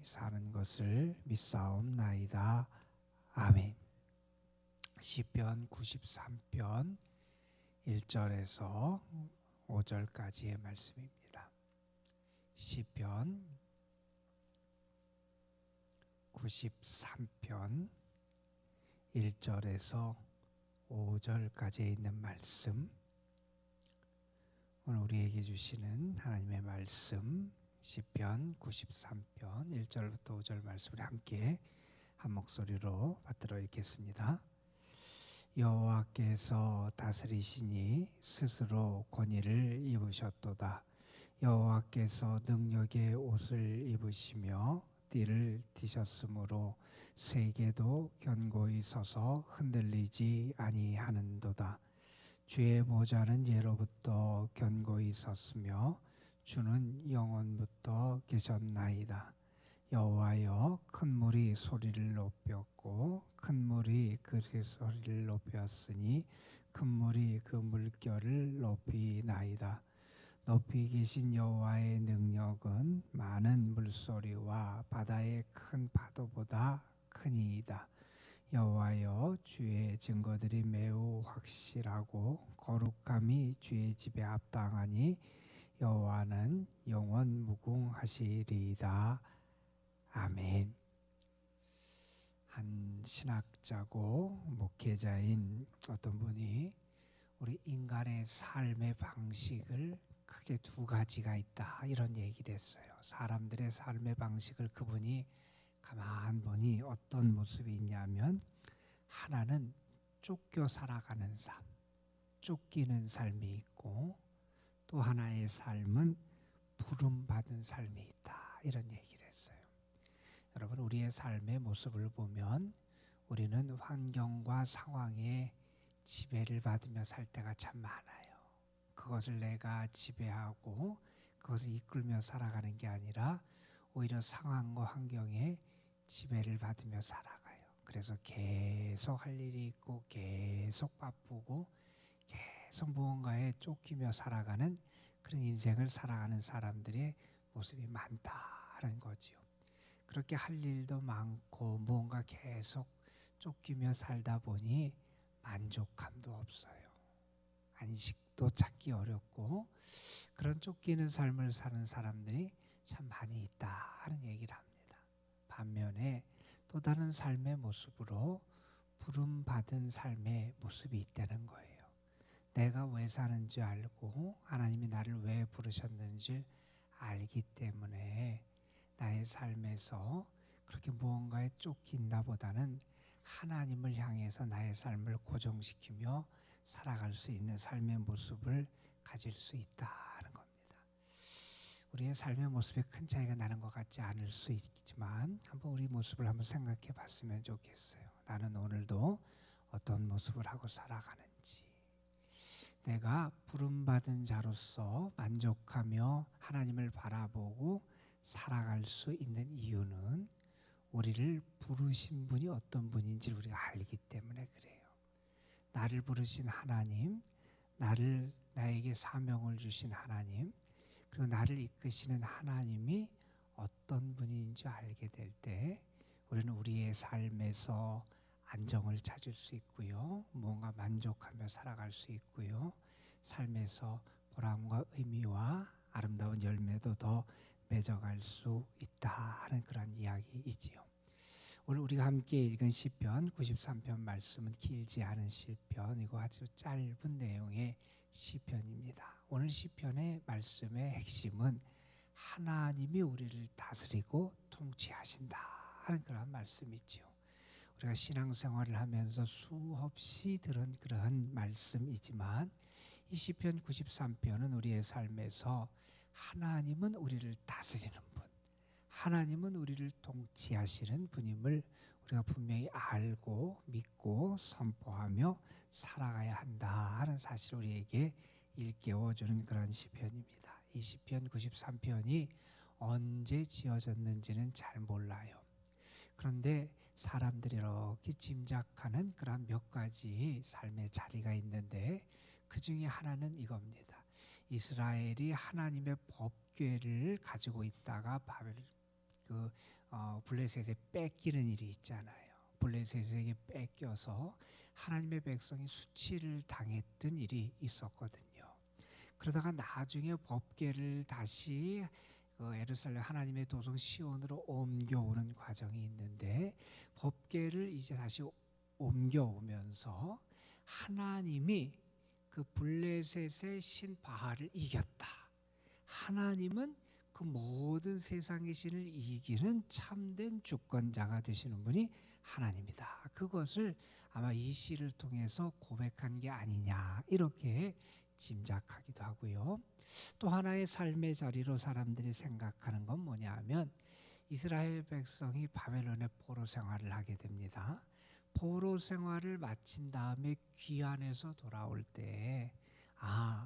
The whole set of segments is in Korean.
사는 것을 믿사옵나이다. 아멘. 시편 93편 1절에서 5절까지의 말씀입니다. 시편 93편 1절에서 5절까지에 있는 말씀, 오늘 우리에게 주시는 하나님의 말씀, 시편 93편 1절부터 5절 말씀을 함께 한 목소리로 받들어 읽겠습니다. 여호와께서 다스리시니 스스로 권위를 입으셨도다. 여호와께서 능력의 옷을 입으시며 띠를 띠셨으므로 세계도 견고히 서서 흔들리지 아니하는도다. 주의 보좌는 예로부터 견고히 섰으며 주는 영원부터 계셨나이다. 여호와여, 큰 물이 소리를 높였고 큰 물이 그 소리를 높였으니 큰 물이 그 물결을 높이나이다. 높이 계신 여호와의 능력은 많은 물소리와 바다의 큰 파도보다 크니이다. 여호와여, 주의 증거들이 매우 확실하고 거룩함이 주의 집에 합당하니 여호와는 영원 무궁하시리이다. 아멘. 한 신학자고 목회자인 어떤 분이 우리 인간의 삶의 방식을 크게 두 가지가 있다, 이런 얘기를 했어요. 사람들의 삶의 방식을 그분이 가만 보니 어떤 모습이 있냐면, 하나는 쫓겨 살아가는 삶, 쫓기는 삶이 있고, 또 하나의 삶은 부름받은 삶이 있다, 이런 얘기를 했어요. 여러분, 우리의 삶의 모습을 보면 우리는 환경과 상황에 지배를 받으며 살 때가 참 많아요. 그것을 내가 지배하고 그것을 이끌며 살아가는 게 아니라 오히려 상황과 환경에 지배를 받으며 살아가요. 그래서 계속 할 일이 있고 계속 바쁘고 계속 무언가에 쫓기며 살아가는 그런 인생을 살아가는 사람들의 모습이 많다는 거지요. 그렇게 할 일도 많고 무언가 계속 쫓기며 살다 보니 만족감도 없어요. 안식도 찾기 어렵고, 그런 쫓기는 삶을 사는 사람들이 참 많이 있다 하는 얘기를 합니다. 반면에 또 다른 삶의 모습으로 부름받은 삶의 모습이 있다는 거예요. 내가 왜 사는지 알고 하나님이 나를 왜 부르셨는지 알기 때문에 나의 삶에서 그렇게 무언가에 쫓긴다보다는 하나님을 향해서 나의 삶을 고정시키며 살아갈 수 있는 삶의 모습을 가질 수 있다는 겁니다. 우리의 삶의 모습에 큰 차이가 나는 것 같지 않을 수 있지만 한번 우리 모습을 한번 생각해 봤으면 좋겠어요. 나는 오늘도 어떤 모습을 하고 살아가는지, 내가 부름받은 자로서 만족하며 하나님을 바라보고 살아갈 수 있는 이유는 우리를 부르신 분이 어떤 분인지를 우리가 알기 때문에 그래요. 나를 부르신 하나님, 나에게 사명을 주신 하나님, 그리고 나를 이끄시는 하나님이 어떤 분인지 알게 될 때 우리는 우리의 삶에서 안정을 찾을 수 있고요, 무언가 만족하며 살아갈 수 있고요, 삶에서 보람과 의미와 아름다운 열매도 더 맺어갈 수 있다 하는 그런 이야기이지요. 오늘 우리가 함께 읽은 시편 93편 말씀은 길지 않은 시편이고 아주 짧은 내용의 시편입니다. 오늘 시편의 말씀의 핵심은 하나님이 우리를 다스리고 통치하신다 하는 그런 말씀이지요. 우리가 신앙생활을 하면서 수없이 들은 그러한 말씀이지만 이 시편 93편은 우리의 삶에서 하나님은 우리를 다스리는 분, 하나님은 우리를 통치하시는 분임을 우리가 분명히 알고 믿고 선포하며 살아가야 한다 하는 사실을 우리에게 일깨워주는 그런 시편입니다. 이 시편 93편이 언제 지어졌는지는 잘 몰라요. 그런데 사람들이 이렇게 짐작하는 그런 몇 가지 삶의 자리가 있는데, 그 중에 하나는 이겁니다. 이스라엘이 하나님의 법궤를 가지고 있다가 블레셋에 뺏기는 일이 있잖아요. 블레셋에게 뺏겨서 하나님의 백성이 수치를 당했던 일이 있었거든요. 그러다가 나중에 법궤를 다시 예루살렘 하나님의 도성 시온으로 옮겨오는 과정이 있는데, 법궤를 이제 다시 옮겨오면서 하나님이 그 블레셋의 신 바알을 이겼다. 하나님은 그 모든 세상의 신을 이기는 참된 주권자가 되시는 분이 하나님이다. 그것을 아마 이 시를 통해서 고백한 게 아니냐, 이렇게 짐작하기도 하고요. 또 하나의 삶의 자리로 사람들이 생각하는 건 뭐냐 하면, 이스라엘 백성이 바벨론의 포로 생활을 하게 됩니다. 포로 생활을 마친 다음에 귀환해서 돌아올 때,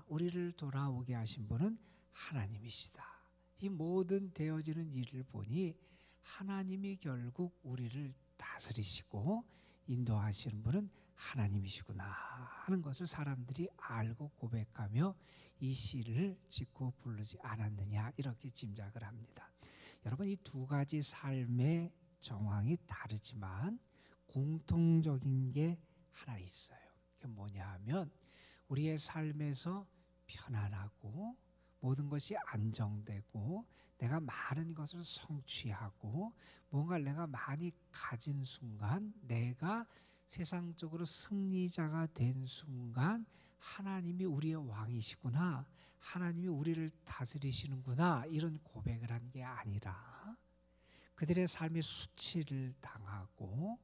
우리를 돌아오게 하신 분은 하나님이시다. 이 모든 되어지는 일을 보니 하나님이 결국 우리를 다스리시고 인도하시는 분은 하나님이시구나 하는 것을 사람들이 알고 고백하며 이 시를 짓고 부르지 않았느냐, 이렇게 짐작을 합니다. 여러분, 이 두 가지 삶의 정황이 다르지만 공통적인 게 하나 있어요. 그게 뭐냐 하면, 우리의 삶에서 편안하고 모든 것이 안정되고 내가 많은 것을 성취하고 뭔가 내가 많이 가진 순간, 내가 세상적으로 승리자가 된 순간, 하나님이 우리의 왕이시구나, 하나님이 우리를 다스리시는구나, 이런 고백을 한 게 아니라, 그들의 삶이 수치를 당하고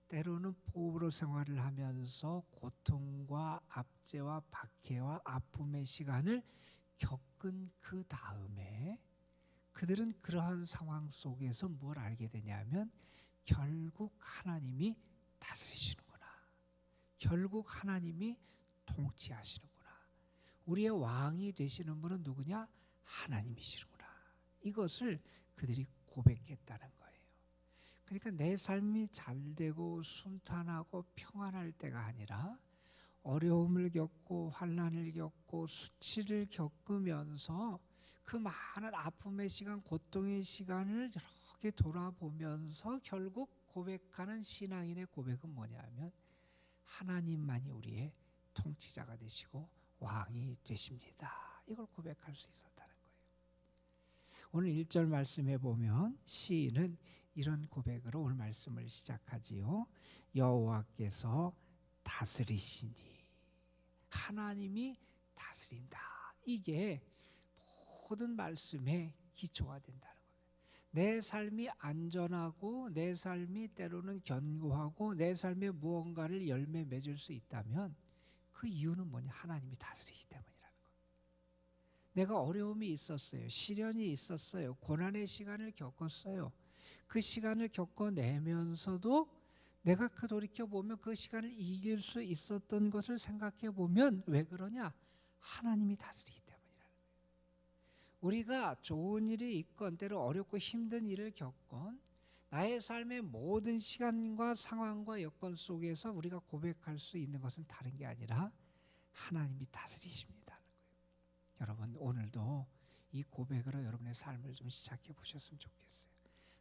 때로는 포로 생활을 하면서 고통과 압제와 박해와 아픔의 시간을 겪은 그 다음에 그들은 그러한 상황 속에서 뭘 알게 되냐면, 결국 하나님이 다스리시는구나, 결국 하나님이 통치하시는구나, 우리의 왕이 되시는 분은 누구냐? 하나님이시는구나. 이것을 그들이 고백했다는 거예요. 그러니까 내 삶이 잘되고 순탄하고 평안할 때가 아니라 어려움을 겪고 환난을 겪고 수치를 겪으면서 그 많은 아픔의 시간, 고통의 시간을 이렇게 돌아보면서 결국 고백하는 신앙인의 고백은 뭐냐면, 하나님만이 우리의 통치자가 되시고 왕이 되십니다. 이걸 고백할 수 있었다는 거예요. 오늘 1절 말씀해 보면 시인은 이런 고백으로 오늘 말씀을 시작하지요. 여호와께서 다스리시니, 하나님이 다스린다. 이게 모든 말씀의 기초가 된다는 거예요. 내 삶이 안전하고 내 삶이 때로는 견고하고 내 삶에 무언가를 열매 맺을 수 있다면 그 이유는 뭐냐? 하나님이 다스리기 때문이라는 거예요. 내가 어려움이 있었어요. 시련이 있었어요. 고난의 시간을 겪었어요. 그 시간을 겪어내면서도 내가 돌이켜보면 그 시간을 이길 수 있었던 것을 생각해보면 왜 그러냐? 하나님이 다스리기 때문이라는 거예요. 우리가 좋은 일이 있건 때로 어렵고 힘든 일을 겪건 나의 삶의 모든 시간과 상황과 여건 속에서 우리가 고백할 수 있는 것은 다른 게 아니라 하나님이 다스리십니다는 거예요. 여러분, 오늘도 이 고백으로 여러분의 삶을 좀 시작해 보셨으면 좋겠어요.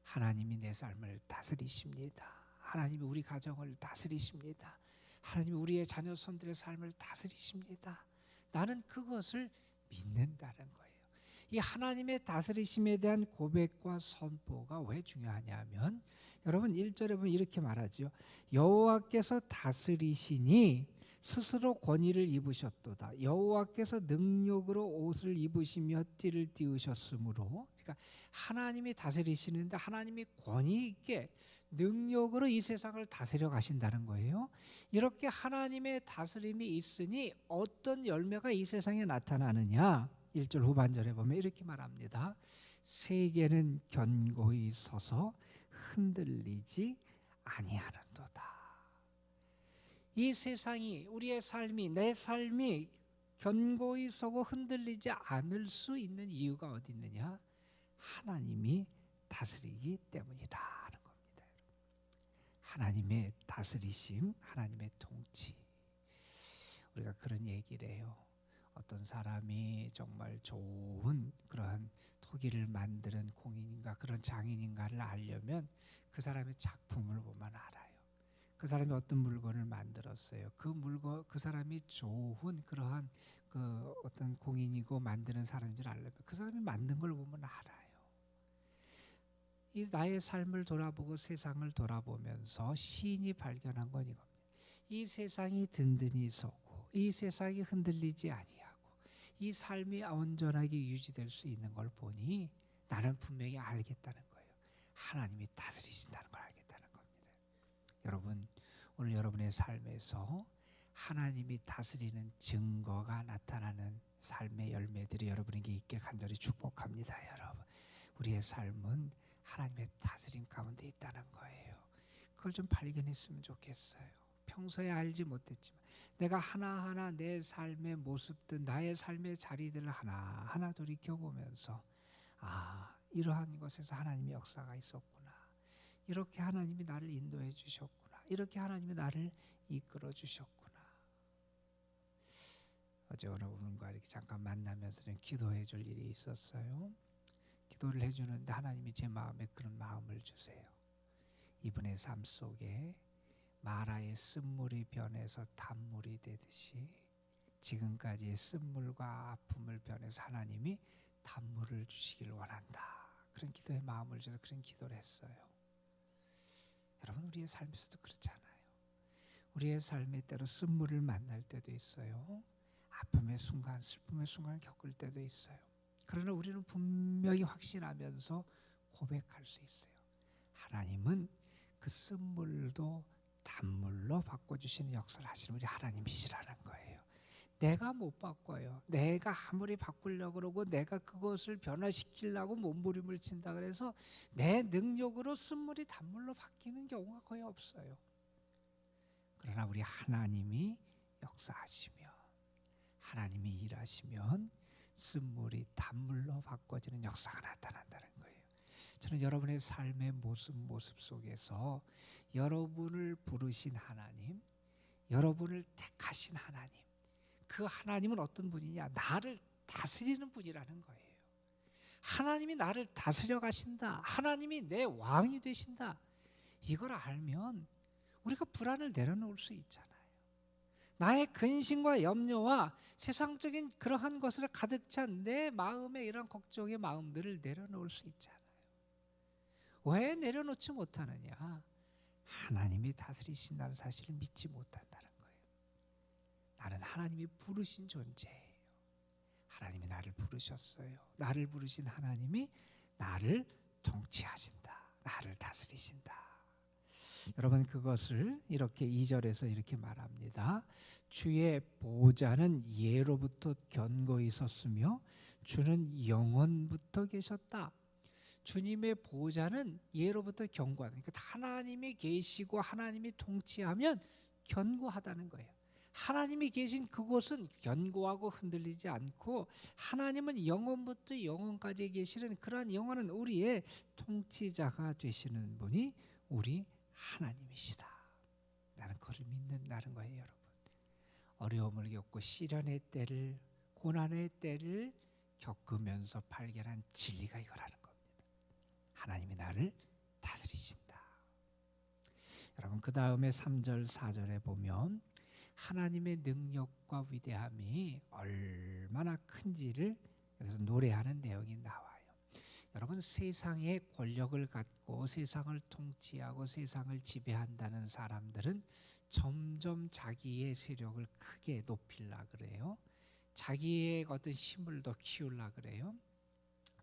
하나님이 내 삶을 다스리십니다. 하나님이 우리 가정을 다스리십니다. 하나님이 우리의 자녀 손들의 삶을 다스리십니다. 나는 그것을 믿는다는 거예요. 이 하나님의 다스리심에 대한 고백과 선포가 왜 중요하냐면, 여러분 1절에 보면 이렇게 말하죠. 여호와께서 다스리시니 스스로 권위를 입으셨도다. 여호와께서 능력으로 옷을 입으시며 띠를 띠우셨으므로, 그러니까 하나님이 다스리시는데 하나님이 권위 있게 능력으로 이 세상을 다스려 가신다는 거예요. 이렇게 하나님의 다스림이 있으니 어떤 열매가 이 세상에 나타나느냐? 1절 후반절에 보면 이렇게 말합니다. 세계는 견고히 서서 흔들리지 아니하는도다. 이 세상이, 우리의 삶이, 내 삶이 견고히 서고 흔들리지 않을 수 있는 이유가 어디 있느냐? 하나님이 다스리기 때문이라는 겁니다. 하나님의 다스리심, 하나님의 통치. 우리가 그런 얘기를 해요. 어떤 사람이 정말 좋은 그러한 토기를 만드는 공인인가 그런 장인인가를 알려면 그 사람의 작품을 보면 알아요. 그 사람이 어떤 물건을 만들었어요. 그 사람이 좋은 그러한 그 어떤 공인이고 만드는 사람인 줄 알려면 그 사람이 만든 걸 보면 알아요. 이 나의 삶을 돌아보고 세상을 돌아보면서 시인이 발견한 건 이겁니다. 이 세상이 든든히 서고 이 세상이 흔들리지 아니하고 이 삶이 온전하게 유지될 수 있는 걸 보니 나는 분명히 알겠다는 거예요. 하나님이 다스리신다는 걸 알겠다는 겁니다. 여러분, 오늘 여러분의 삶에서 하나님이 다스리는 증거가 나타나는 삶의 열매들이 여러분에게 있길 간절히 축복합니다. 여러분, 우리의 삶은 하나님의 다스림 가운데 있다는 거예요. 그걸 좀 발견했으면 좋겠어요. 평소에 알지 못했지만 내가 하나하나 내 삶의 모습들, 나의 삶의 자리들을 하나하나 돌이켜보면서 이러한 것에서 하나님의 역사가 있었구나. 이렇게 하나님이 나를 인도해 주셨구나. 이렇게 하나님이 나를 이끌어 주셨구나. 어제 여러분과 이렇게 잠깐 만나면서 기도해 줄 일이 있었어요. 기도를 해주는데 하나님이 제 마음에 그런 마음을 주세요. 이분의 삶 속에 마라의 쓴물이 변해서 단물이 되듯이 지금까지의 쓴물과 아픔을 변해서 하나님이 단물을 주시길 원한다. 그런 기도의 마음을 주셔서 그런 기도를 했어요. 여러분, 우리의 삶에서도 그렇잖아요. 우리의 삶에 때로 쓴물을 만날 때도 있어요. 아픔의 순간, 슬픔의 순간을 겪을 때도 있어요. 그러나 우리는 분명히 확신하면서 고백할 수 있어요. 하나님은 그 쓴물도 단물로 바꿔주시는 역사를 하시는 우리 하나님이시라는 거예요. 내가 못 바꿔요. 내가 아무리 바꾸려고 그러고 내가 그것을 변화시키려고 몸부림을 친다 그래서 내 능력으로 쓴물이 단물로 바뀌는 경우가 거의 없어요. 그러나 우리 하나님이 역사하시면, 하나님이 일하시면 쓴물이 단물로 바꿔지는 역사가 나타난다는 거예요. 저는 여러분의 삶의 모습 속에서 여러분을 부르신 하나님, 여러분을 택하신 하나님, 그 하나님은 어떤 분이냐? 나를 다스리는 분이라는 거예요. 하나님이 나를 다스려 가신다. 하나님이 내 왕이 되신다. 이걸 알면 우리가 불안을 내려놓을 수 있잖아요. 나의 근심과 염려와 세상적인 그러한 것을 가득 찬 내 마음의 이런 걱정의 마음들을 내려놓을 수 있잖아요. 왜 내려놓지 못하느냐? 하나님이 다스리신다는 사실을 믿지 못한다는 거예요. 나는 하나님이 부르신 존재예요. 하나님이 나를 부르셨어요. 나를 부르신 하나님이 나를 통치하신다. 나를 다스리신다. 여러분, 그것을 이렇게 2절에서 이렇게 말합니다. 주의 보좌는 예로부터 견고히 섰으며 주는 영원부터 계셨다. 주님의 보좌는 예로부터 견고하다. 그러니까 하나님이 계시고 하나님이 통치하면 견고하다는 거예요. 하나님이 계신 그곳은 견고하고 흔들리지 않고 하나님은 영원부터 영원까지 계시는 그러한 영원한 우리의 통치자가 되시는 분이 우리 하나님이시다. 나는 그걸 믿는다는 거예요. 여러분, 어려움을 겪고 시련의 때를, 고난의 때를 겪으면서 발견한 진리가 이거라는 겁니다. 하나님이 나를 다스리신다. 여러분, 그 다음에 3절 4절에 보면 하나님의 능력과 위대함이 얼마나 큰지를 여기서 노래하는 내용이 나와요. 여러분, 세상의 권력을 갖고 세상을 통치하고 세상을 지배한다는 사람들은 점점 자기의 세력을 크게 높이려고 그래요. 자기의 어떤 힘을 더 키우려고 그래요.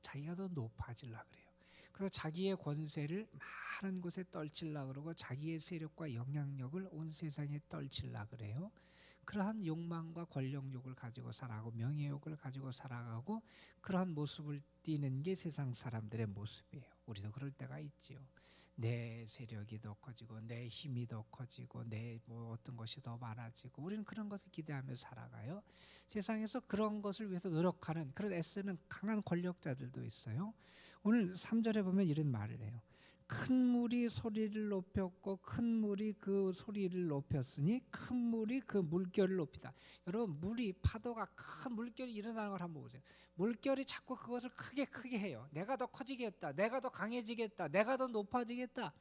자기가 더 높아지려고 그래요. 그래서 자기의 권세를 많은 곳에 떨치려고 그러고 자기의 세력과 영향력을 온 세상에 떨치려고 그래요. 그러한 욕망과 권력욕을 가지고 살아가고 명예욕을 가지고 살아가고 그러한 모습을 띠는 게 세상 사람들의 모습이에요. 우리도 그럴 때가 있지요. 내 세력이 더 커지고 내 힘이 더 커지고 내 어떤 것이 더 많아지고 우리는 그런 것을 기대하며 살아가요. 세상에서 그런 것을 위해서 노력하는, 그런 애쓰는 강한 권력자들도 있어요. 오늘 3절에 보면 이런 말을 해요. 큰 물이 소리를 높였고 큰 물이 그 소리를 높였으니 큰 물이 그 물결을 높이다. 여러분, 물이 파도가 큰 물결이 일어나는 걸 한번 보세요. 물결이 자꾸 그것을 크게 해요. 내가 더 커지겠다, 내가 더 강해지겠다, 내가 더 높아지겠다,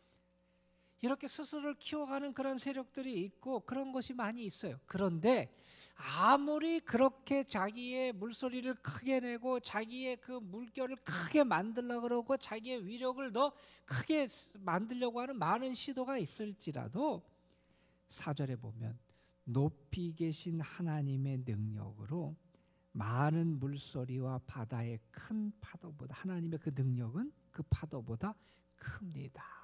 이렇게 스스로를 키워가는 그런 세력들이 있고 그런 것이 많이 있어요. 그런데 아무리 그렇게 자기의 물소리를 크게 내고 자기의 그 물결을 크게 만들려고 그러고 자기의 위력을 더 크게 만들려고 하는 많은 시도가 있을지라도 4절에 보면 높이 계신 하나님의 능력으로 많은 물소리와 바다의 큰 파도보다, 하나님의 그 능력은 그 파도보다 큽니다.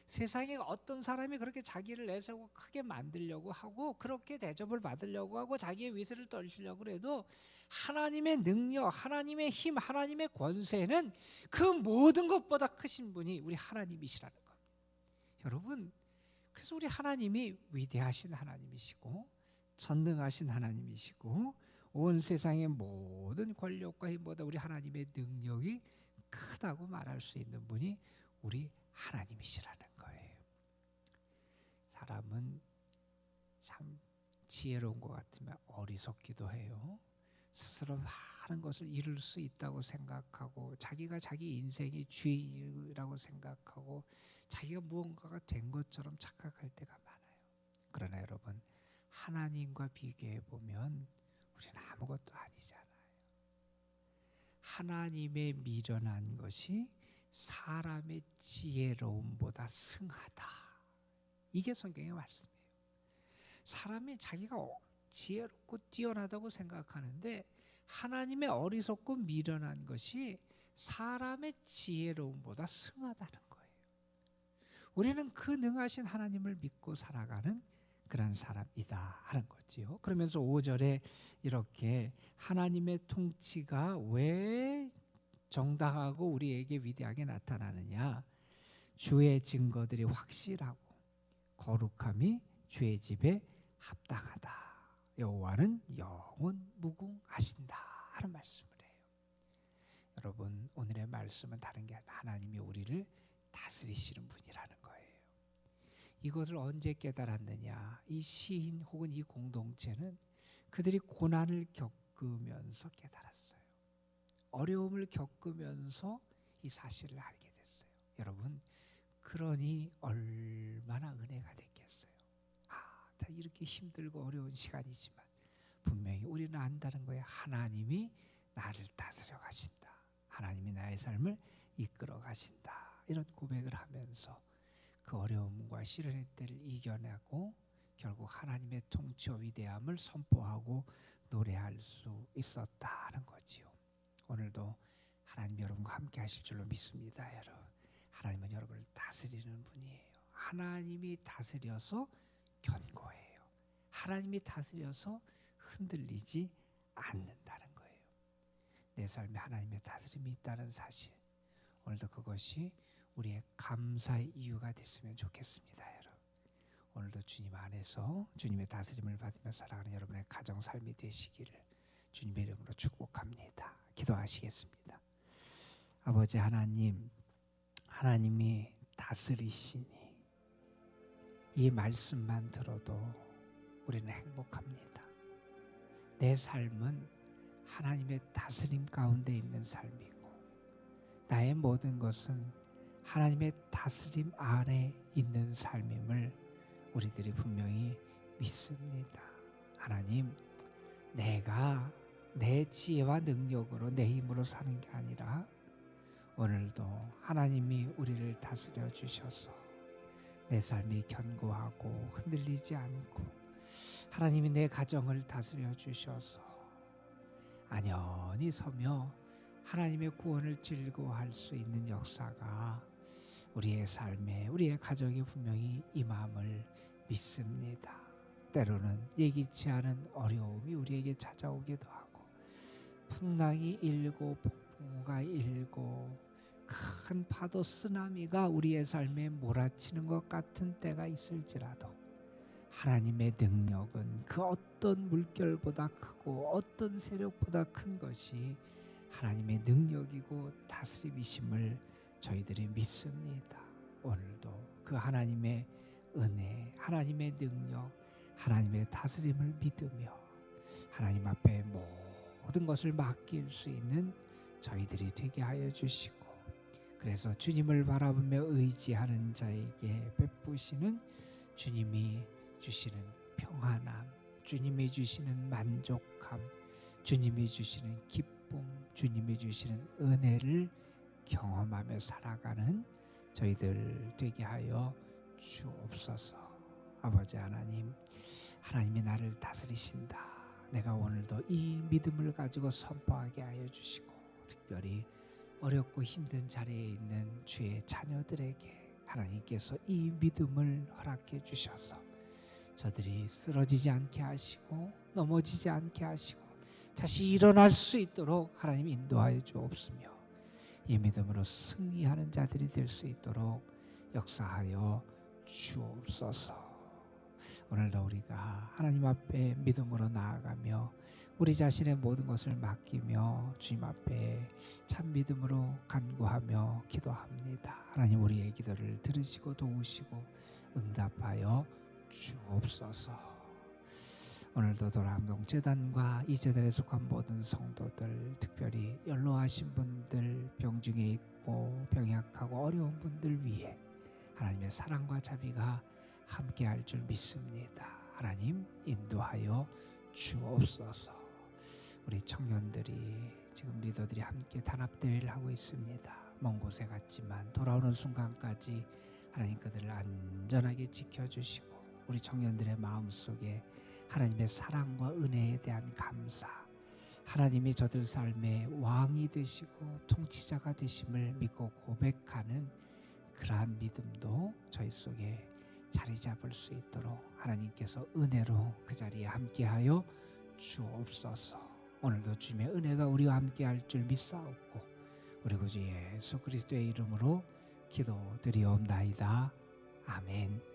세상에 어떤 사람이 그렇게 자기를 내세우고 크게 만들려고 하고 그렇게 대접을 받으려고 하고 자기의 위세를 떨치려고 해도 하나님의 능력, 하나님의 힘, 하나님의 권세는 그 모든 것보다 크신 분이 우리 하나님이시라는 겁니다. 여러분, 그래서 우리 하나님이 위대하신 하나님이시고 전능하신 하나님이시고 온 세상의 모든 권력과 힘보다 우리 하나님의 능력이 크다고 말할 수 있는 분이 우리 하나님이시라는 거예요. 사람은 참 지혜로운 것 같으면 어리석기도 해요. 스스로 많은 것을 이룰 수 있다고 생각하고 자기가 자기 인생이 주인이라고 생각하고 자기가 무언가가 된 것처럼 착각할 때가 많아요. 그러나 여러분, 하나님과 비교해 보면 우리는 아무것도 아니잖아요. 하나님의 미련한 것이 사람의 지혜로움보다 승하다. 이게 성경의 말씀이에요. 사람이 자기가 지혜롭고 뛰어나다고 생각하는데 하나님의 어리석고 미련한 것이 사람의 지혜로움보다 승하다는 거예요. 우리는 그 능하신 하나님을 믿고 살아가는 그런 사람이다 하는 거지요. 그러면서 5절에 이렇게 하나님의 통치가 왜 정당하고 우리에게 위대하게 나타나느냐, 주의 증거들이 확실하고 거룩함이 주의 집에 합당하다. 여호와는 영원 무궁하신다 하는 말씀을 해요. 여러분, 오늘의 말씀은 다른 게 아니라 하나님이 우리를 다스리시는 분이라는 거예요. 이것을 언제 깨달았느냐, 이 시인 혹은 이 공동체는 그들이 고난을 겪으면서 깨달았어요. 어려움을 겪으면서 이 사실을 알게 됐어요. 여러분, 그러니 얼마나 은혜가 됐겠어요. 다 이렇게 힘들고 어려운 시간이지만 분명히 우리는 안다는 거예요. 하나님이 나를 다스려 가신다. 하나님이 나의 삶을 이끌어 가신다. 이런 고백을 하면서 그 어려움과 시련의 때를 이겨내고 결국 하나님의 통치와 위대함을 선포하고 노래할 수 있었다는 거지요. 오늘도 하나님 여러분과 함께 하실 줄로 믿습니다. 여러분, 하나님은 여러분을 다스리는 분이에요. 하나님이 다스려서 견고해요. 하나님이 다스려서 흔들리지 않는다는 거예요. 내 삶에 하나님의 다스림이 있다는 사실, 오늘도 그것이 우리의 감사의 이유가 됐으면 좋겠습니다. 여러분, 오늘도 주님 안에서 주님의 다스림을 받으며 살아가는 여러분의 가정 삶이 되시기를 주님의 이름으로 축복합니다. 기도하시겠습니다. 아버지 하나님, 하나님이 다스리시니 이 말씀만 들어도 우리는 행복합니다. 내 삶은 하나님의 다스림 가운데 있는 삶이고 나의 모든 것은 하나님의 다스림 아래 있는 삶임을 우리들이 분명히 믿습니다. 하나님, 내가 내 지혜와 능력으로 내 힘으로 사는 게 아니라 오늘도 하나님이 우리를 다스려 주셔서 내 삶이 견고하고 흔들리지 않고 하나님이 내 가정을 다스려 주셔서 안연히 서며 하나님의 구원을 즐거워할 수 있는 역사가 우리의 삶에, 우리의 가정에 분명히 임함을 믿습니다. 때로는 예기치 않은 어려움이 우리에게 찾아오기도 하고 풍랑이 일고 폭풍우가 일고 큰 파도 쓰나미가 우리의 삶에 몰아치는 것 같은 때가 있을지라도 하나님의 능력은 그 어떤 물결보다 크고 어떤 세력보다 큰 것이 하나님의 능력이고 다스림이심을 저희들이 믿습니다. 오늘도 그 하나님의 은혜, 하나님의 능력, 하나님의 다스림을 믿으며 하나님 앞에 모든 것을 맡길 수 있는 저희들이 되게 하여 주시고, 그래서 주님을 바라보며 의지하는 자에게 베푸시는 주님이 주시는 평안함, 주님이 주시는 만족함, 주님이 주시는 기쁨, 주님이 주시는 은혜를 경험하며 살아가는 저희들 되게 하여 주옵소서. 아버지 하나님, 하나님이 나를 다스리신다. 내가 오늘도 이 믿음을 가지고 선포하게 하여 주시고, 특별히 어렵고 힘든 자리에 있는 주의 자녀들에게 하나님께서 이 믿음을 허락해 주셔서 저들이 쓰러지지 않게 하시고 넘어지지 않게 하시고 다시 일어날 수 있도록 하나님 인도하여 주옵시며, 이 믿음으로 승리하는 자들이 될 수 있도록 역사하여 주옵소서. 오늘도 우리가 하나님 앞에 믿음으로 나아가며 우리 자신의 모든 것을 맡기며 주님 앞에 참 믿음으로 간구하며 기도합니다. 하나님, 우리의 기도를 들으시고 도우시고 응답하여 주옵소서. 오늘도 도람동재단과 이 재단에 속한 모든 성도들, 특별히 연로하신 분들, 병중에 있고 병약하고 어려운 분들 위해 하나님의 사랑과 자비가 함께할 줄 믿습니다. 하나님 인도하여 주옵소서. 우리 청년들이 지금 리더들이 함께 단합대회를 하고 있습니다. 먼 곳에 갔지만 돌아오는 순간까지 하나님 그들을 안전하게 지켜주시고, 우리 청년들의 마음속에 하나님의 사랑과 은혜에 대한 감사, 하나님이 저들 삶의 왕이 되시고 통치자가 되심을 믿고 고백하는 그러한 믿음도 저희 속에 자리 잡을 수 있도록 하나님께서 은혜로 그 자리에 함께하여 주옵소서. 오늘도 주님의 은혜가 우리와 함께할 줄 믿사옵고 우리 구주 예수 그리스도의 이름으로 기도드리옵나이다. 아멘.